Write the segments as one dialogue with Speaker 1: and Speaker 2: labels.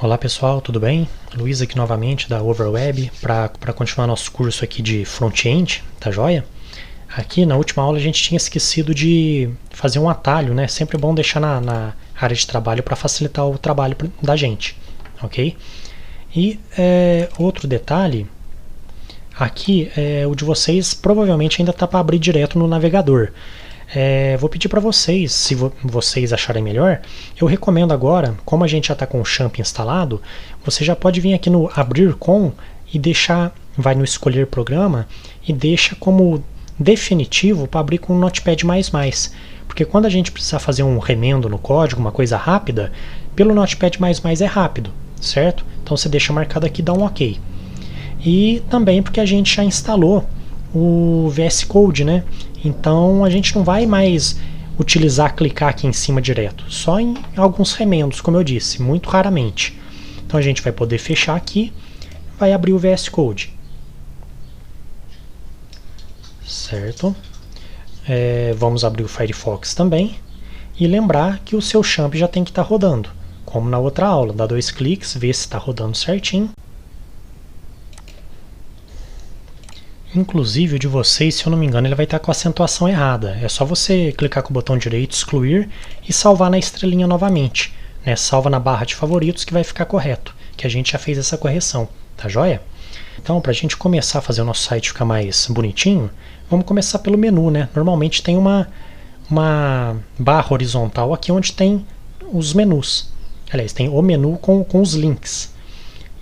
Speaker 1: Olá pessoal, tudo bem? Luiz aqui novamente da Overweb para continuar nosso curso aqui de front-end, tá joia? Aqui na última aula a gente tinha esquecido de fazer um atalho, né? Sempre é bom deixar na área de trabalho para facilitar o trabalho da gente, ok? E outro detalhe, aqui o de vocês provavelmente ainda está para abrir direto no navegador. Vou pedir para vocês, se vocês acharem melhor, eu recomendo agora, como a gente já está com o Champ instalado, você já pode vir aqui no Abrir com e deixar, vai no Escolher Programa e deixa como definitivo para abrir com o Notepad++. Porque quando a gente precisar fazer um remendo no código, uma coisa rápida, pelo Notepad++ é rápido, certo? Então você deixa marcado aqui e dá um OK. E também porque a gente já instalou o VS Code, né? Então a gente não vai mais utilizar clicar aqui em cima direto, só em alguns remendos, como eu disse, muito raramente. Então a gente vai poder fechar aqui, vai abrir o VS Code, certo? Vamos abrir o Firefox também e lembrar que o seu Champ já tem que estar rodando, como na outra aula, dá 2 cliques, vê se está rodando certinho. Inclusive o de vocês, se eu não me engano, ele vai estar com a acentuação errada. É só você clicar com o botão direito, excluir e salvar na estrelinha novamente, né? Salva na barra de favoritos que vai ficar correto, que a gente já fez essa correção, tá joia? Então, para a gente começar a fazer o nosso site ficar mais bonitinho, vamos começar pelo menu, né? Normalmente tem uma barra horizontal aqui onde tem os menus. Aliás, tem o menu com os links.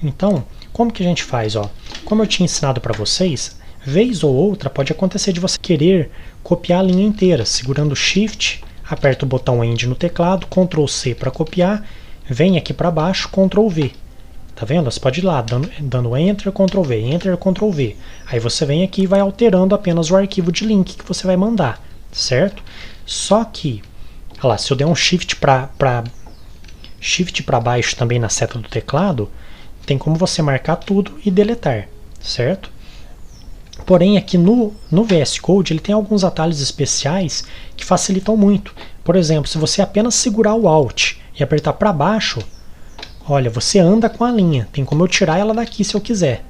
Speaker 1: Então, como que a gente faz? Ó? Como eu tinha ensinado para vocês, vez ou outra pode acontecer de você querer copiar a linha inteira, segurando Shift, aperta o botão End no teclado, Ctrl C para copiar, vem aqui para baixo, Ctrl V. Tá vendo? Você pode ir lá, dando Enter, Ctrl V, Enter, Ctrl V. Aí você vem aqui e vai alterando apenas o arquivo de link que você vai mandar, certo? Só que, olha lá, se eu der um Shift para baixo também na seta do teclado, tem como você marcar tudo e deletar, certo? Porém, aqui no VS Code ele tem alguns atalhos especiais que facilitam muito. Por exemplo, se você apenas segurar o Alt e apertar para baixo, olha, você anda com a linha. Tem como eu tirar ela daqui se eu quiser,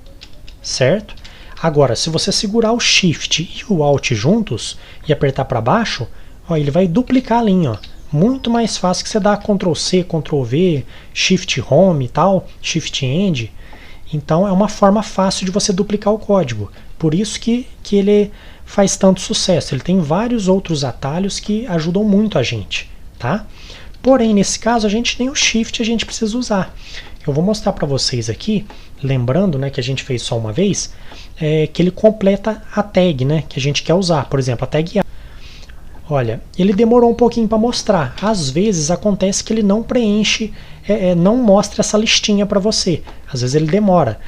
Speaker 1: certo? Agora, se você segurar o Shift e o Alt juntos e apertar para baixo, ó, ele vai duplicar a linha. Ó. Muito mais fácil que você dar Ctrl C, Ctrl V, Shift Home e tal, Shift End. Então é uma forma fácil de você duplicar o código. Por isso que ele faz tanto sucesso. Ele tem vários outros atalhos que ajudam muito a gente, tá? Porém, nesse caso, a gente nem o Shift a gente precisa usar. Eu vou mostrar para vocês aqui, lembrando, né, que a gente fez só uma vez, que ele completa a tag, né, que a gente quer usar. Por exemplo, a tag A. Olha, ele demorou um pouquinho para mostrar. Às vezes acontece que ele não preenche, não mostra essa listinha para você. Às vezes ele demora.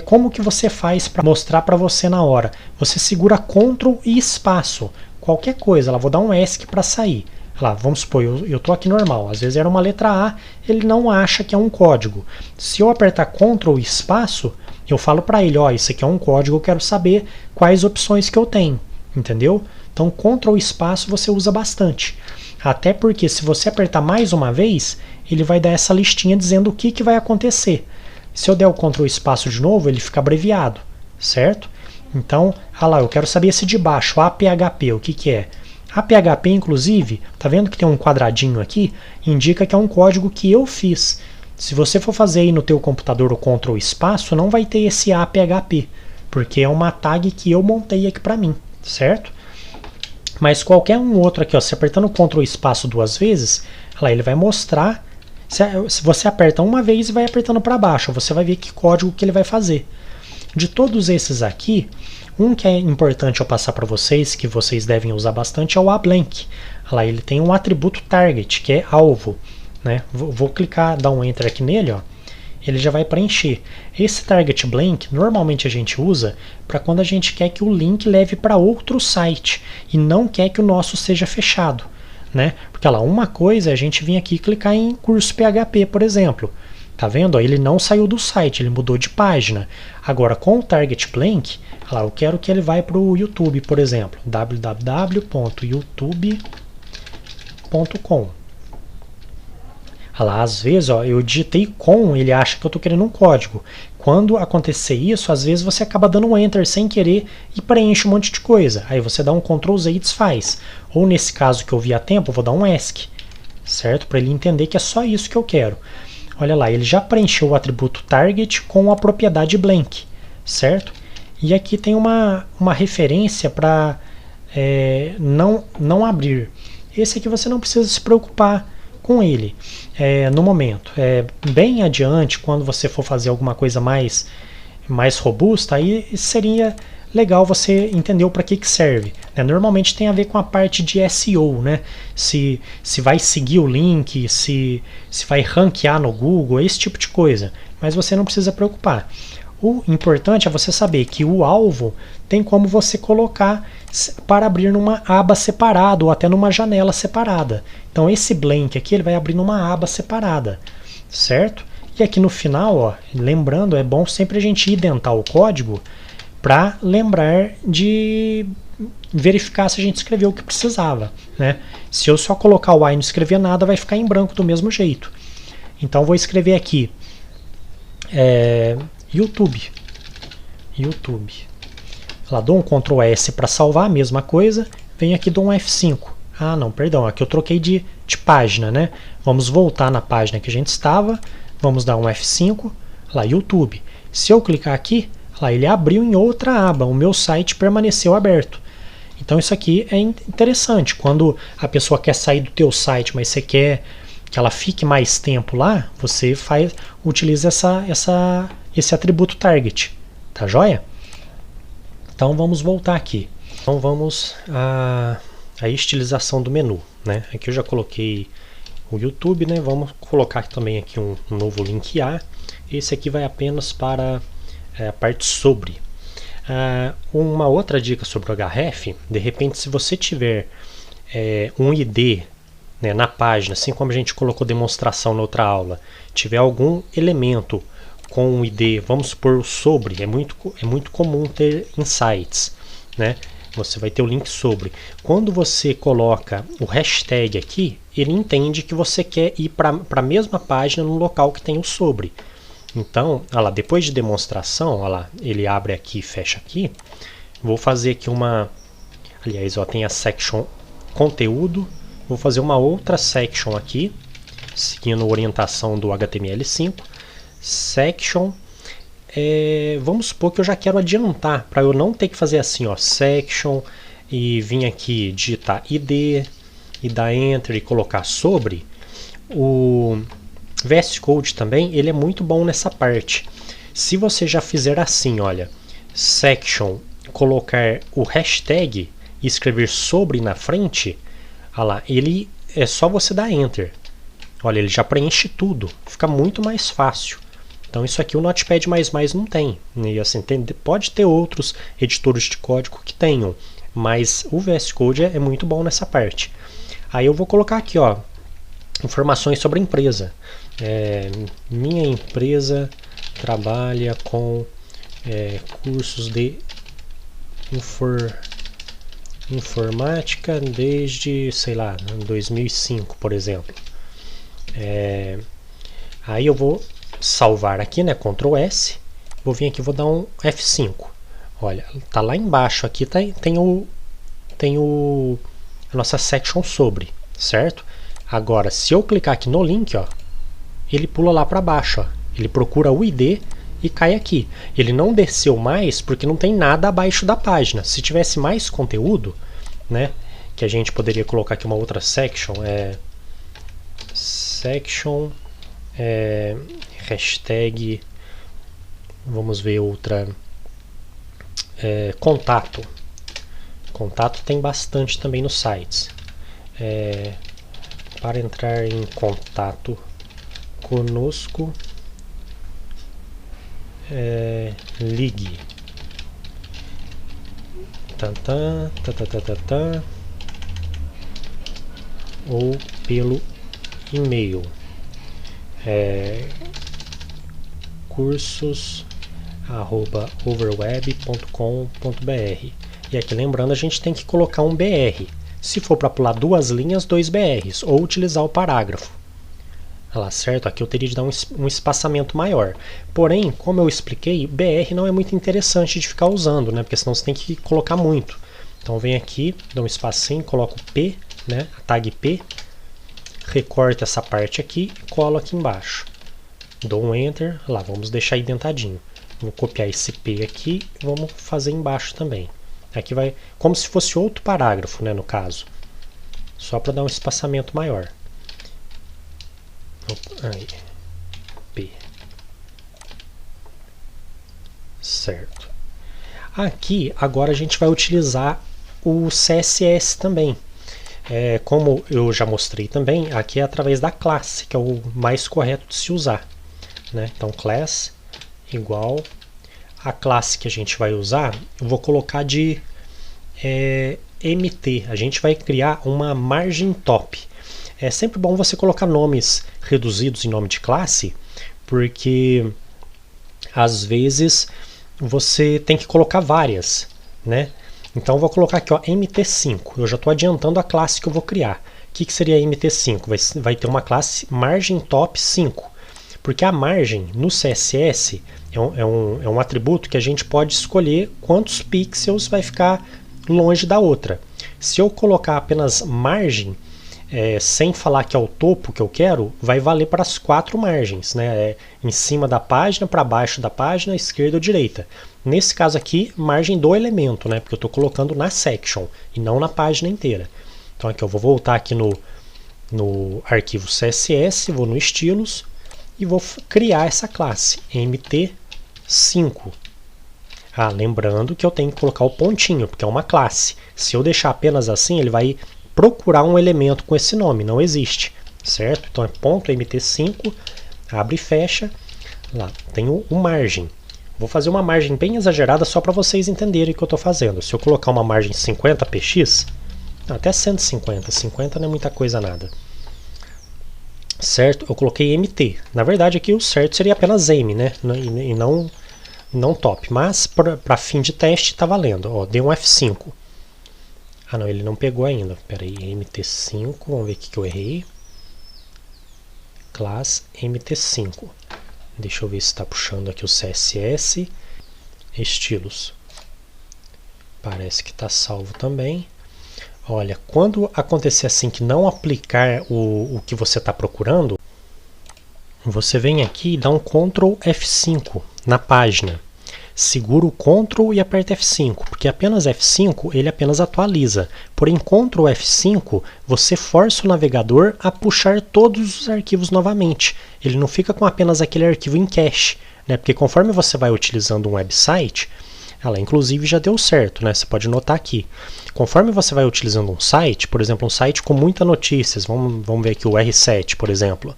Speaker 1: Como que você faz para mostrar para você na hora? Você segura Ctrl e espaço. Qualquer coisa, lá vou dar um ESC para sair. Lá, vamos supor, eu estou aqui normal. Às vezes era uma letra A, ele não acha que é um código. Se eu apertar Ctrl e espaço, eu falo para ele, ó, isso aqui é um código, eu quero saber quais opções que eu tenho. Entendeu? Então, Ctrl e espaço você usa bastante. Até porque se você apertar mais uma vez, ele vai dar essa listinha dizendo o que vai acontecer. Se eu der o Ctrl e espaço de novo, ele fica abreviado, certo? Então, lá, eu quero saber esse de baixo, APHP, o que é? APHP, inclusive, tá vendo que tem um quadradinho aqui? Indica que é um código que eu fiz. Se você for fazer aí no teu computador o Ctrl e espaço, não vai ter esse APHP, porque é uma tag que eu montei aqui para mim, certo? Mas qualquer um outro aqui, ó, se apertando o Ctrl e espaço 2 vezes, lá, ele vai mostrar. Se você aperta uma vez e vai apertando para baixo, você vai ver que código que ele vai fazer. De todos esses aqui, um que é importante eu passar para vocês, que vocês devem usar bastante, é o ABlank. Lá, ele tem um atributo target, que é alvo. Né? Vou clicar, dar um enter aqui nele, ó. Ele já vai preencher. Esse target blank normalmente a gente usa para quando a gente quer que o link leve para outro site e não quer que o nosso seja fechado, né? Porque lá, uma coisa é a gente vir aqui e clicar em curso PHP, por exemplo. Tá vendo? Ele não saiu do site, ele mudou de página. Agora, com o target blank, lá, eu quero que ele vá para o YouTube, por exemplo, www.youtube.com. Olha lá, às vezes ó, eu digitei com, ele acha que eu estou querendo um código. Quando acontecer isso, às vezes você acaba dando um Enter sem querer e preenche um monte de coisa. Aí você dá um Ctrl Z e desfaz. Ou nesse caso que eu vi a tempo, eu vou dar um ESC, certo? Para ele entender que é só isso que eu quero. Olha lá, ele já preencheu o atributo target com a propriedade blank, certo? E aqui tem uma referência para não abrir. Esse aqui você não precisa se preocupar com ele no momento. Bem adiante, quando você for fazer alguma coisa mais robusta, aí seria legal você entender para que serve. Normalmente tem a ver com a parte de SEO, né? Se vai seguir o link, se vai ranquear no Google, esse tipo de coisa. Mas você não precisa preocupar. O importante é você saber que o alvo tem como você colocar para abrir numa aba separada ou até numa janela separada. Então esse blank aqui ele vai abrir numa aba separada, certo? E aqui no final, ó, lembrando, é bom sempre a gente identar o código para lembrar de verificar se a gente escreveu o que precisava, né? Se eu só colocar o I e não escrever nada, vai ficar em branco do mesmo jeito. Então vou escrever aqui YouTube. Lá, dou um Ctrl S para salvar, a mesma coisa. Venho aqui, dou um F5. Ah, não, perdão, aqui eu troquei de página, né? Vamos voltar na página que a gente estava. Vamos dar um F5. Lá, YouTube. Se eu clicar aqui, lá, ele abriu em outra aba. O meu site permaneceu aberto. Então isso aqui é interessante. Quando a pessoa quer sair do teu site, mas você quer que ela fique mais tempo lá, você utiliza esse atributo target. Tá joia? Então vamos voltar aqui. Então vamos à estilização do menu, né? Aqui eu já coloquei o YouTube, né? Vamos colocar também aqui um novo link A. Esse aqui vai apenas para a parte sobre. Uma outra dica sobre o href, de repente se você tiver um ID, né, na página, assim como a gente colocou demonstração na outra aula, tiver algum elemento com um ID, vamos supor o sobre, é muito comum ter em sites, né? Você vai ter o link sobre. Quando você coloca o hashtag aqui, ele entende que você quer ir para a mesma página no local que tem o sobre. Então, olha lá, depois de demonstração, olha lá, ele abre aqui e fecha aqui. Vou fazer aqui aliás, ó, tem a section conteúdo. Vou fazer uma outra section aqui, seguindo a orientação do HTML5. Section, vamos supor que eu já quero adiantar, para eu não ter que fazer assim, ó, section, e vir aqui digitar ID, e dar Enter e colocar sobre. O VS Code também, ele é muito bom nessa parte. Se você já fizer assim, olha, section, colocar o hashtag e escrever sobre na frente, olha lá, ele é só você dar Enter. Olha, ele já preenche tudo, fica muito mais fácil. Então isso aqui o Notepad++ não tem. E assim, pode ter outros editores de código que tenham, mas o VS Code é muito bom nessa parte. Aí eu vou colocar aqui, ó, informações sobre a empresa. Minha empresa trabalha com cursos de informática desde, sei lá, 2005, por exemplo. Aí eu vou salvar aqui, né, Ctrl S, vou vir aqui, vou dar um F5. Olha, tá lá embaixo aqui, tem a nossa section sobre, certo? Agora, se eu clicar aqui no link, ó, ele pula lá para baixo, ó. Ele procura o ID e cai aqui. Ele não desceu mais porque não tem nada abaixo da página. Se tivesse mais conteúdo, né, que a gente poderia colocar aqui uma outra section, section, hashtag, vamos ver outra, contato. Contato tem bastante também nos sites. Para entrar em contato conosco, ligue. Ou pelo e-mail. cursos@overweb.com.br. E aqui lembrando, a gente tem que colocar um BR. Se for para pular 2 linhas, 2 BRs, ou utilizar o parágrafo. Olha lá, certo? Aqui eu teria de dar um espaçamento maior. Porém, como eu expliquei, BR não é muito interessante de ficar usando, né? Porque senão você tem que colocar muito. Então vem aqui, dá um espacinho, coloco P, né? A tag P, recorto essa parte aqui e colo aqui embaixo. Dou um Enter, lá, vamos deixar indentadinho. Vou copiar esse P aqui e vamos fazer embaixo também. Aqui vai como se fosse outro parágrafo, né, no caso. Só para dar um espaçamento maior. Aí. P. Certo. Aqui, agora a gente vai utilizar o CSS também. Como eu já mostrei também, aqui é através da classe, que é o mais correto de se usar. Né? Então, class igual a classe que a gente vai usar, eu vou colocar de MT. A gente vai criar uma margem top. É sempre bom você colocar nomes reduzidos em nome de classe, porque às vezes você tem que colocar várias, né? Então eu vou colocar aqui, ó, MT5. Eu já estou adiantando a classe que eu vou criar. O que seria MT5? Vai ter uma classe margem top 5. Porque a margem no CSS é um atributo que a gente pode escolher quantos pixels vai ficar longe da outra. Se eu colocar apenas margem, sem falar que é o topo que eu quero, vai valer para as 4 margens, né? Em cima da página, para baixo da página, esquerda ou direita. Nesse caso aqui, margem do elemento, né? Porque eu estou colocando na section e não na página inteira. Então aqui eu vou voltar aqui no arquivo CSS, vou no estilos e vou criar essa classe, MT5. Lembrando que eu tenho que colocar o pontinho, porque é uma classe. Se eu deixar apenas assim, ele vai procurar um elemento com esse nome, não existe, certo? Então é ponto .mt5, abre e fecha, lá tem o margem. Vou fazer uma margem bem exagerada só para vocês entenderem o que eu estou fazendo. Se eu colocar uma margem 50 px, até 150, 50 não é muita coisa nada. Certo? Eu coloquei MT. Na verdade aqui o certo seria apenas M, né? E não top, mas para fim de teste está valendo. Ó, deu um F5. Não, ele não pegou ainda. Espera aí, MT5, vamos ver o que eu errei. Class MT5. Deixa eu ver se está puxando aqui o CSS. Estilos. Parece que está salvo também. Olha, quando acontecer assim que não aplicar o que você está procurando, você vem aqui e dá um Ctrl F5 na página. Segura o Ctrl e aperta F5, porque apenas F5 ele apenas atualiza. Porém, Ctrl F5 você força o navegador a puxar todos os arquivos novamente. Ele não fica com apenas aquele arquivo em cache, né? Porque conforme você vai utilizando um website, ela inclusive já deu certo, né? Você pode notar aqui. Conforme você vai utilizando um site, por exemplo, um site com muitas notícias, vamos ver aqui o R7, por exemplo.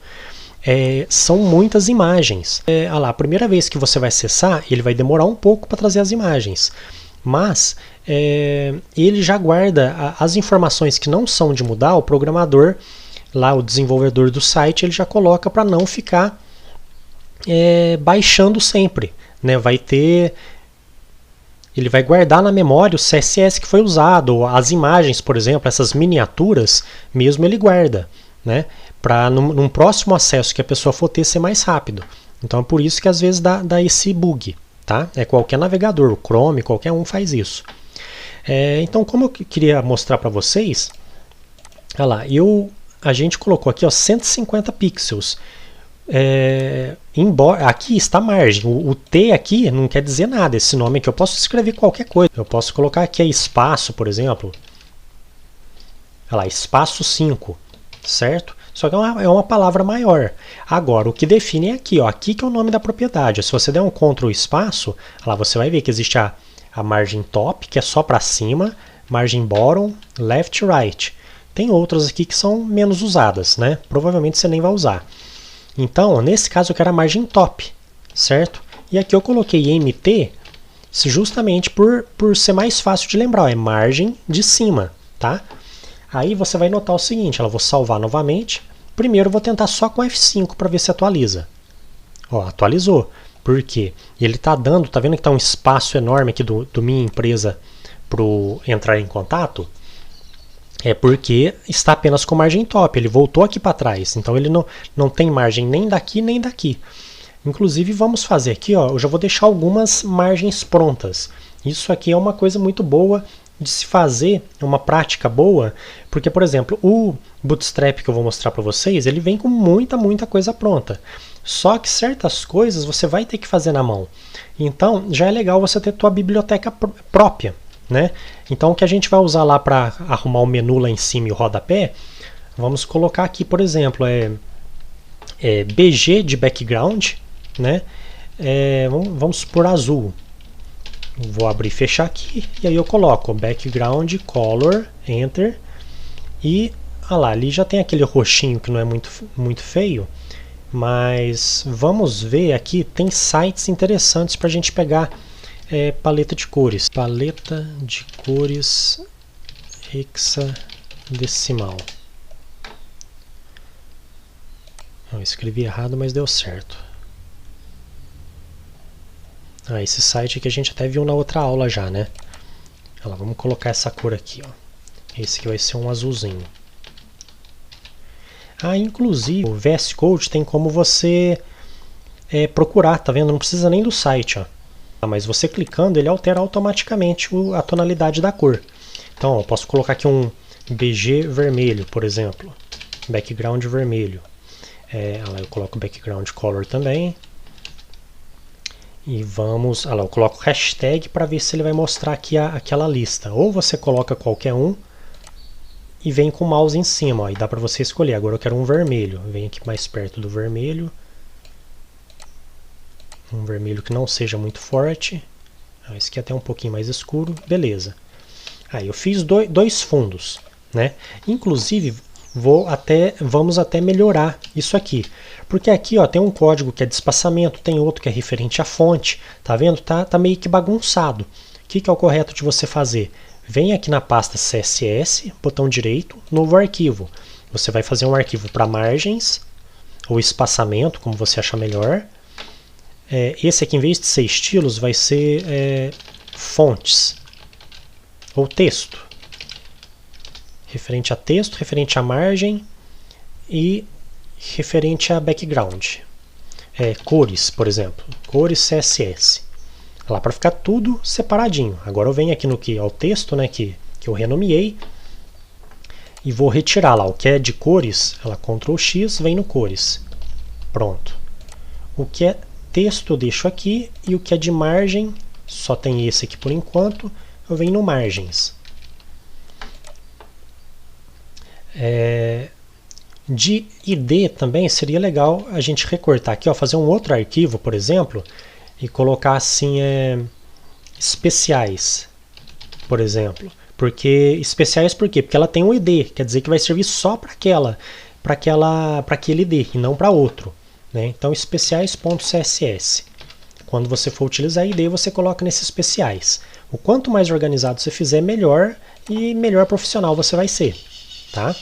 Speaker 1: São muitas imagens. A primeira vez que você vai acessar, ele vai demorar um pouco para trazer as imagens, mas ele já guarda as informações que não são de mudar. O programador, lá o desenvolvedor do site, ele já coloca para não ficar baixando sempre, né? Ele vai guardar na memória o CSS que foi usado, as imagens, por exemplo, essas miniaturas, mesmo ele guarda, né? Para num próximo acesso que a pessoa for ter ser mais rápido. Então é por isso que às vezes dá esse bug, tá? Qualquer navegador, o Chrome, qualquer um faz isso. Então, como eu queria mostrar para vocês, olha lá, a gente colocou aqui, ó, 150 pixels. Embora aqui está a margem, o T aqui não quer dizer nada, esse nome aqui eu posso escrever qualquer coisa. Eu posso colocar aqui espaço, por exemplo. Olha lá, espaço 5, certo? Só que é uma palavra maior. Agora, o que define é aqui, ó, aqui que é o nome da propriedade. Se você der um Ctrl espaço, lá você vai ver que existe a margem top, que é só para cima, margem bottom, left e right. Tem outras aqui que são menos usadas, né? Provavelmente você nem vai usar. Então, nesse caso eu quero a margem top, certo? E aqui eu coloquei MT justamente por ser mais fácil de lembrar, ó, é margem de cima, tá? Aí você vai notar o seguinte, eu vou salvar novamente. Primeiro eu vou tentar só com F5 para ver se atualiza. Ó, atualizou. Por quê? Ele está dando, tá vendo que está um espaço enorme aqui do minha empresa para entrar em contato? É porque está apenas com margem top, ele voltou aqui para trás, então ele não tem margem nem daqui nem daqui. Inclusive vamos fazer aqui, ó, eu já vou deixar algumas margens prontas. Isso aqui é uma coisa muito boa de se fazer, é uma prática boa, porque, por exemplo, o Bootstrap que eu vou mostrar para vocês, ele vem com muita coisa pronta. Só que certas coisas você vai ter que fazer na mão. Então já é legal você ter tua biblioteca própria, né? Então o que a gente vai usar lá para arrumar o menu lá em cima e o rodapé, vamos colocar aqui, por exemplo, BG de background, né? Vamos por azul. Vou abrir e fechar aqui, e aí eu coloco background color, enter, e lá, ali já tem aquele roxinho que não é muito feio, mas vamos ver aqui, tem sites interessantes para a gente pegar paleta de cores. Paleta de cores hexadecimal. Eu escrevi errado, mas deu certo. Esse site aqui a gente até viu na outra aula já, né? Vamos colocar essa cor aqui, ó. Esse aqui vai ser um azulzinho. Inclusive o VS Code tem como você procurar, tá vendo? Não precisa nem do site, ó. Mas você clicando, ele altera automaticamente a tonalidade da cor. Então, eu posso colocar aqui um BG vermelho, por exemplo. Background vermelho. Eu coloco background color também. E vamos, eu coloco hashtag para ver se ele vai mostrar aqui aquela lista. Ou você coloca qualquer um e vem com o mouse em cima, ó, e dá para você escolher. Agora eu quero um vermelho. Vem aqui mais perto do vermelho. Um vermelho que não seja muito forte. Esse aqui é até um pouquinho mais escuro. Beleza. Aí eu fiz dois fundos, né? Inclusive vamos até melhorar isso aqui. Porque aqui, ó, tem um código que é de espaçamento, tem outro que é referente à fonte. Tá vendo? Tá meio que bagunçado. O que é o correto de você fazer? Vem aqui na pasta CSS, botão direito, novo arquivo. Você vai fazer um arquivo para margens, ou espaçamento, como você achar melhor. Esse aqui, em vez de ser estilos, vai ser fontes, ou texto. Referente a texto, referente à margem e referente a background. Cores, por exemplo, cores CSS. Lá para ficar tudo separadinho. Agora eu venho aqui no que é o texto, né, que eu renomeei, e vou retirar lá o que é de cores, Ctrl X, vem no cores. Pronto. O que é texto eu deixo aqui, e o que é de margem, só tem esse aqui por enquanto, eu venho no margens. De ID também seria legal a gente recortar aqui, ó, fazer um outro arquivo, por exemplo, e colocar assim especiais, por exemplo. Especiais por quê? Porque ela tem um ID, quer dizer que vai servir só para aquele ID e não para outro, né? Então especiais.css. Quando você for utilizar ID, você coloca nesses especiais. O quanto mais organizado você fizer, melhor, e melhor profissional você vai ser, tá?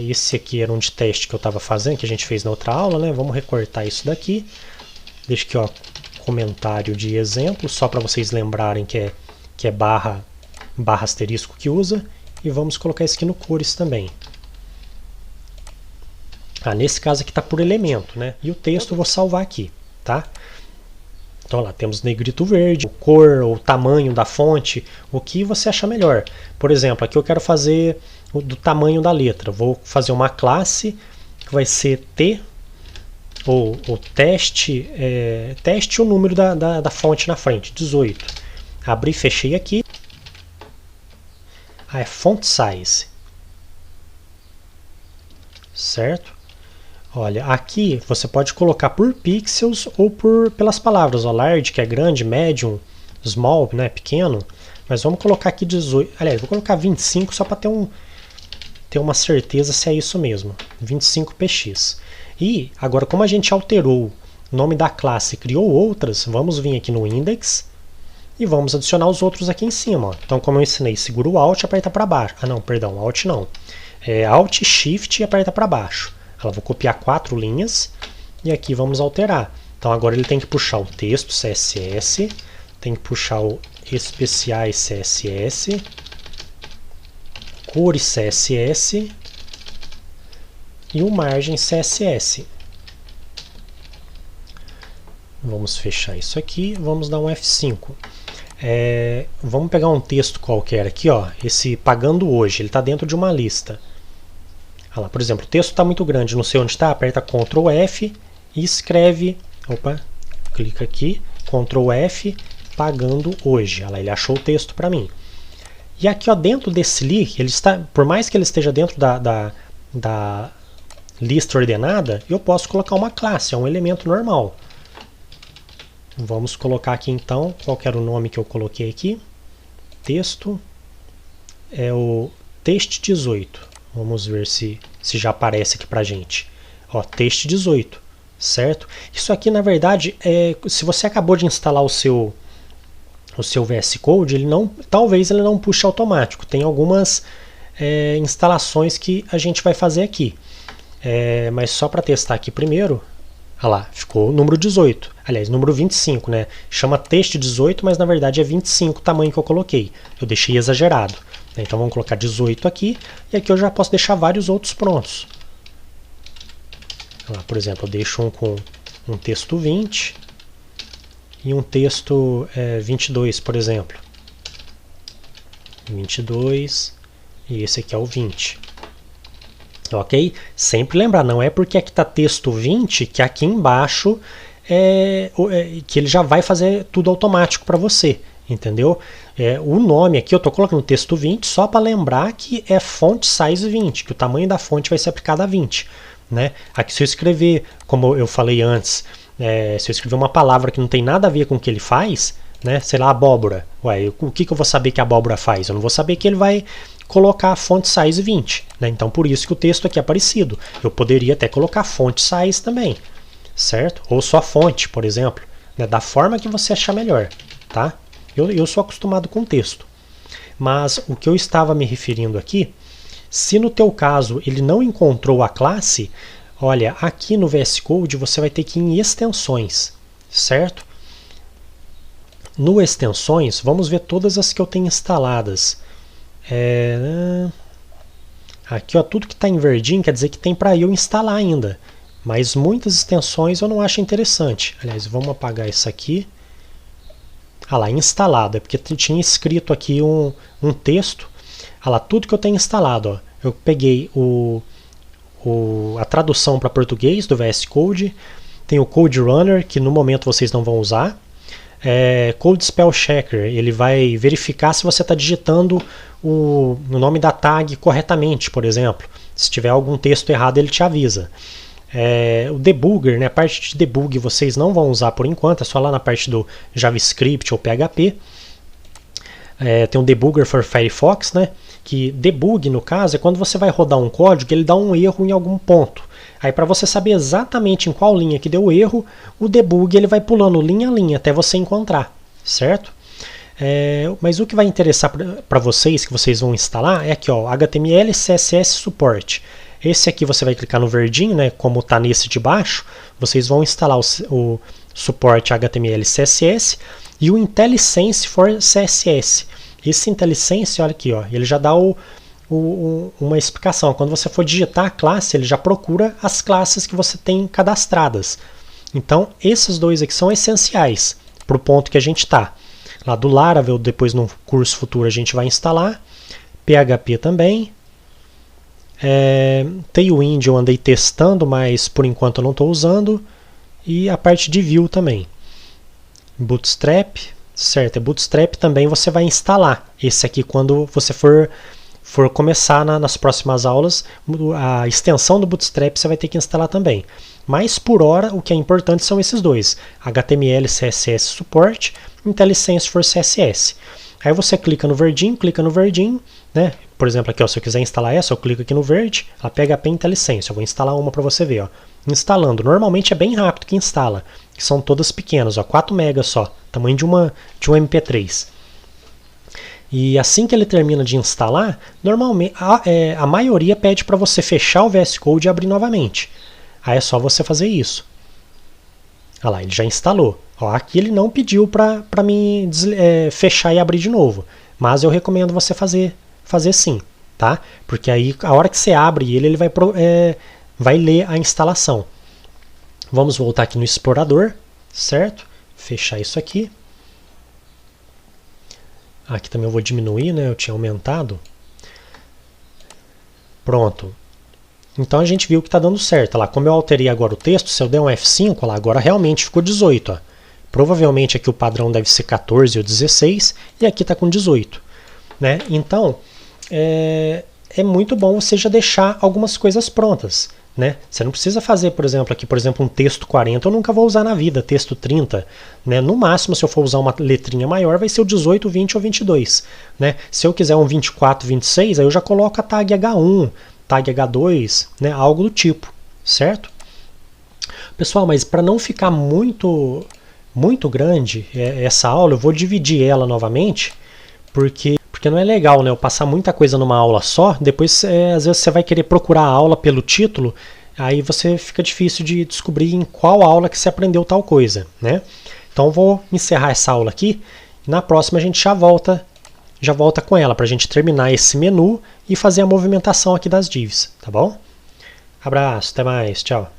Speaker 1: Esse aqui era um de teste que eu estava fazendo, que a gente fez na outra aula, né? Vamos recortar isso daqui. Deixa aqui, ó, comentário de exemplo, só para vocês lembrarem que é barra asterisco que usa. E vamos colocar isso aqui no cores também. Nesse caso aqui está por elemento, né? E o texto eu vou salvar aqui, tá? Então lá temos negrito verde, cor, o tamanho da fonte, o que você achar melhor. Por exemplo, aqui eu quero fazer do tamanho da letra. Vou fazer uma classe que vai ser T, ou teste, teste o número da fonte na frente, 18. Abri e fechei aqui. É font size. Certo? Olha, aqui você pode colocar por pixels ou pelas palavras. O large, que é grande, medium, small, né, pequeno. Mas vamos colocar aqui 18. Aliás, vou colocar 25 só para ter uma certeza se é isso mesmo. 25px. E agora, como a gente alterou o nome da classe e criou outras, vamos vir aqui no index e vamos adicionar os outros aqui em cima. Ó. Então, como eu ensinei, segura o Alt e aperta para baixo. Não, perdão, Alt não. Alt, Shift e aperta para baixo. Vou copiar 4 linhas e aqui vamos alterar. Então agora ele tem que puxar o texto CSS, tem que puxar o especiais CSS, cores CSS e o margem CSS. Vamos fechar isso aqui, vamos dar um F5. Vamos pegar um texto qualquer aqui, ó, esse pagando hoje, ele está dentro de uma lista. Olha lá, por exemplo, o texto está muito grande, não sei onde está, aperta Ctrl F e escreve, clica aqui, Ctrl F, pagando hoje. Olha lá, ele achou o texto para mim. E aqui, ó, dentro desse li, ele está, por mais que ele esteja dentro da lista ordenada, eu posso colocar uma classe, é um elemento normal. Vamos colocar aqui então, qual era o nome que eu coloquei aqui? Texto, é o test18. Vamos ver se já aparece aqui pra gente. Ó, test18, certo? Isso aqui, na verdade, se você acabou de instalar o seu VS Code, talvez ele não puxe automático. Tem algumas instalações que a gente vai fazer aqui. Mas só para testar aqui primeiro, olha lá, ficou o número 18. Aliás, número 25, né? Chama teste 18, mas na verdade é 25 o tamanho que eu coloquei. Eu deixei exagerado. Então vamos colocar 18 aqui, e aqui eu já posso deixar vários outros prontos. Olha lá, por exemplo, eu deixo um com um texto 20 e um texto 22, por exemplo. 22 e esse aqui é o 20. Ok? Sempre lembrar, não é porque aqui está texto 20 que aqui embaixo que ele já vai fazer tudo automático para você, entendeu? O nome aqui eu estou colocando texto 20 só para lembrar que é font size 20, que o tamanho da fonte vai ser aplicado a 20. Né? Aqui se eu escrever, como eu falei antes, se eu escrever uma palavra que não tem nada a ver com o que ele faz, né? Sei lá, abóbora. Ué, o que eu vou saber que a abóbora faz? Eu não vou saber que ele vai colocar font size 20. Né? Então por isso que o texto aqui é parecido. Eu poderia até colocar font size também, certo? Ou só fonte, por exemplo, né? Da forma que você achar melhor, tá? Eu sou acostumado com texto. Mas o que eu estava me referindo aqui, se no teu caso ele não encontrou a classe, olha, aqui no VS Code você vai ter que ir em extensões, certo? No extensões, vamos ver todas as que eu tenho instaladas. Aqui, ó, tudo que está em verdinho quer dizer que tem para eu instalar ainda. Mas muitas extensões eu não acho interessante. Aliás, vamos apagar isso aqui. Ah lá, instalado, é porque tinha escrito aqui um texto. Ah lá, tudo que eu tenho instalado, ó. Eu peguei a tradução para português do VS Code, tem o Code Runner, que no momento vocês não vão usar. Code Spell Checker, ele vai verificar se você está digitando o nome da tag corretamente, por exemplo. Se tiver algum texto errado, ele te avisa. O debugger, né, a parte de debug vocês não vão usar por enquanto, é só lá na parte do JavaScript ou PHP. Tem um debugger for Firefox, né, que debug no caso é quando você vai rodar um código e ele dá um erro em algum ponto. Aí para você saber exatamente em qual linha que deu o erro, o debug ele vai pulando linha a linha até você encontrar, certo? Mas o que vai interessar para vocês, que vocês vão instalar, é aqui, ó, HTML CSS Support. Esse aqui você vai clicar no verdinho, né, como está nesse de baixo, vocês vão instalar o suporte HTML CSS e o IntelliSense for CSS. Esse IntelliSense, olha aqui, ó, ele já dá uma explicação. Quando você for digitar a classe, ele já procura as classes que você tem cadastradas. Então, esses dois aqui são essenciais para o ponto que a gente está. Lá do Laravel, depois no curso futuro a gente vai instalar. PHP também. Tailwind eu andei testando, mas por enquanto eu não estou usando. E a parte de Vue também. Bootstrap, certo? Bootstrap também você vai instalar. Esse aqui quando você for começar nas próximas aulas, a extensão do Bootstrap você vai ter que instalar também. Mas por hora o que é importante são esses dois. HTML, CSS Support, IntelliSense for CSS. Aí você clica no verdinho, né? Por exemplo, aqui, ó, se eu quiser instalar essa, eu clico aqui no verde, ela pega PHP IntelliSense. Eu vou instalar uma para você ver, ó. Instalando. Normalmente é bem rápido que instala, que são todas pequenas, ó, 4 MB só, tamanho de um MP3. E assim que ele termina de instalar, normalmente a maioria pede para você fechar o VS Code e abrir novamente. Aí é só você fazer isso. Olha lá, ele já instalou. Ó, aqui ele não pediu para mim fechar e abrir de novo, mas eu recomendo você fazer sim. tá? Porque aí a hora que você abre ele vai ler a instalação. Vamos voltar aqui no explorador, certo? Fechar isso aqui. Aqui também eu vou diminuir, né? Eu tinha aumentado. Pronto. Então a gente viu que está dando certo. Olha lá, como eu alterei agora o texto, se eu der um F5, olha lá, agora realmente ficou 18. Ó. Provavelmente aqui o padrão deve ser 14 ou 16 e aqui está com 18. Né? Então, é muito bom você já deixar algumas coisas prontas. Né? Você não precisa fazer, por exemplo, aqui, um texto 40 eu nunca vou usar na vida, texto 30. Né? No máximo, se eu for usar uma letrinha maior, vai ser o 18, 20 ou 22. Né? Se eu quiser um 24, 26, aí eu já coloco a tag H1, tag H2, né? Algo do tipo, certo? Pessoal, mas para não ficar muito grande essa aula, eu vou dividir ela novamente, porque não é legal, né? Eu passar muita coisa numa aula só, depois às vezes você vai querer procurar a aula pelo título, aí você fica difícil de descobrir em qual aula que você aprendeu tal coisa, né? Então eu vou encerrar essa aula aqui, e na próxima a gente já volta com ela, para a gente terminar esse menu e fazer a movimentação aqui das divs, tá bom? Abraço, até mais, tchau.